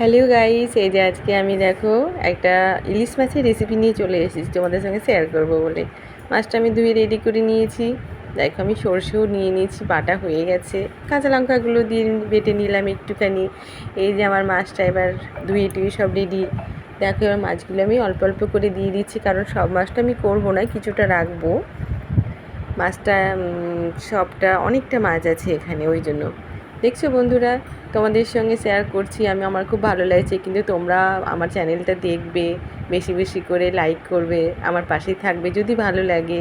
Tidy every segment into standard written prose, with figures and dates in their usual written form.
Hello guys, এই যে আজকে আমি দেখো একটা ইলিশ মাছের রেসিপি নিয়ে চলে এসেছি তোমাদের সঙ্গে শেয়ার করব বলে। মাছটা আমি ধুয়ে রেডি করে নিয়েছি। দেখো আমি সরষেও নিয়ে নিয়েছি, বাটা হয়ে গেছে। কাঁচা লঙ্কাগুলো দিয়ে বেটে নিলাম একটুখানি। এই যে আমার মাছটা এবার ধুয়ে টুয়ে সব রেডি। দেখো এবার মাছগুলো আমি অল্প অল্প করে দিয়ে দিচ্ছি, কারণ সব মাছটা আমি করবো না, কিছুটা রাখবো। মাছটা সবটা অনেকটা মাছ আছে এখানে, ওই জন্য। দেখছো বন্ধুরা, তোমাদের সঙ্গে শেয়ার করছি, আমার খুব ভালো লাগছে। কিন্তু তোমরা আমার চ্যানেলটা দেখবে, বেশি বেশি করে লাইক করবে, আমার পাশেই থাকবে যদি ভালো লাগে।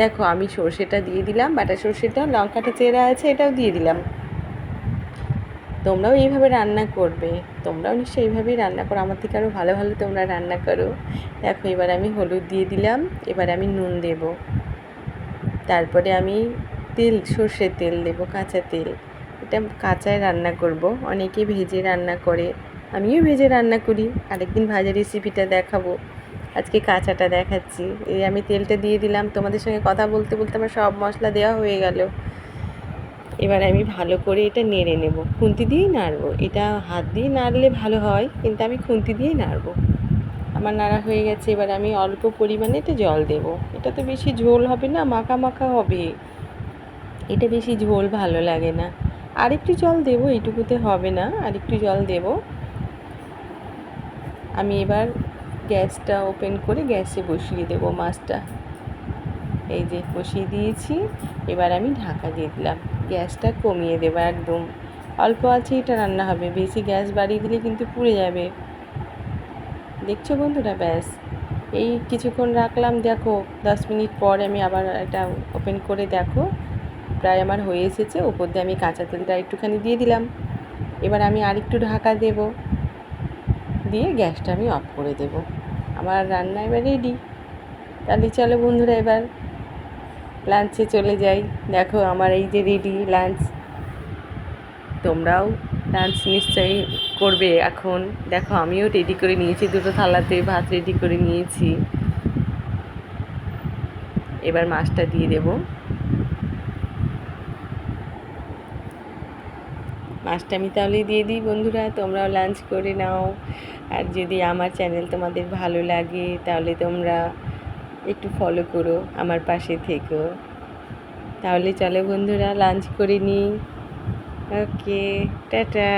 দেখো আমি সর্ষেটা দিয়ে দিলাম, বাটা সর্ষেটা, লঙ্কাটা চেরা আছে এটাও দিয়ে দিলাম। তোমরাও এইভাবে রান্না করবে, তোমরাও নিশ্চয়ই এইভাবেই রান্না করো, আমার থেকে আরও ভালো ভালো তোমরা রান্না করো। দেখো এবার আমি হলুদ দিয়ে দিলাম, এবার আমি নুন দেবো, তারপরে আমি তেল, সর্ষের তেল দেবো, কাঁচা তেল। এটা কাঁচায় রান্না করব, অনেকে ভেজে রান্না করে, আমিও ভেজে রান্না করি। আরেকদিন ভাজা রেসিপিটা দেখাবো, আজকে কাঁচাটা দেখাচ্ছি। এই আমি তেলটা দিয়ে দিলাম, তোমাদের সঙ্গে কথা বলতে বলতে আমার সব মশলা দেওয়া হয়ে গেল। এবার আমি ভালো করে এটা নেড়ে নেব, খুন্তি দিয়েই নাড়বো। এটা হাত দিয়ে নাড়লে ভালো হয়, কিন্তু আমি খুন্তি দিয়েই নাড়বো। আমার নাড়া হয়ে গেছে, এবার আমি অল্প পরিমাণে এটা জল দেব। এটা তো বেশি ঝোল হবে না, মাখা মাখা হবে, এটা বেশি ঝোল ভালো লাগে না। আরেকটু জল দেবো, এইটুকুতে হবে না, আরেকটু জল দেব। আমি এবার গ্যাসটা ওপেন করে গ্যাসে বসিয়ে দেব মাছটা। এই যে বসিয়ে দিয়েছি, এবার আমি ঢাকা দিয়ে দিলাম। গ্যাসটা কমিয়ে দেবো একদম, অল্প আছে এটা রান্না হবে, বেশি গ্যাস বাড়িয়ে দিলে কিন্তু পুড়ে যাবে। দেখছো বন্ধুরা, ব্যাস এই কিছুক্ষণ রাখলাম। দেখো 10 মিনিট পর আমি আবার এটা ওপেন করে দেখো প্রায় আমার হয়ে এসেছে। ওপর দিয়ে আমি কাঁচা তেলটা একটুখানি দিয়ে দিলাম। এবার আমি আরেকটু ঢাকা দেব, দিয়ে গ্যাসটা আমি অফ করে দেব। আমার রান্না এবার রেডি। তাহলে চলো বন্ধুরা, এবার লাঞ্চে চলে যাই। দেখো আমার এই যে রেডি লাঞ্চ, তোমরাও লাঞ্চ নিশ্চয়ই করবে এখন। দেখো আমিও রেডি করে নিয়েছি, দুটো থালাতে ভাত রেডি করে নিয়েছি। এবার মাছটা দিয়ে দেব, মাছটা আমি তাহলে দিয়ে দিই। বন্ধুরা তোমরাও লাঞ্চ করে নাও, আর যদি আমার চ্যানেল তোমাদের ভালো লাগে তাহলে তোমরা একটু ফলো করো, আমার পাশে থেকো। তাহলে চলো বন্ধুরা, লাঞ্চ করে নিই। ওকে, টাটা।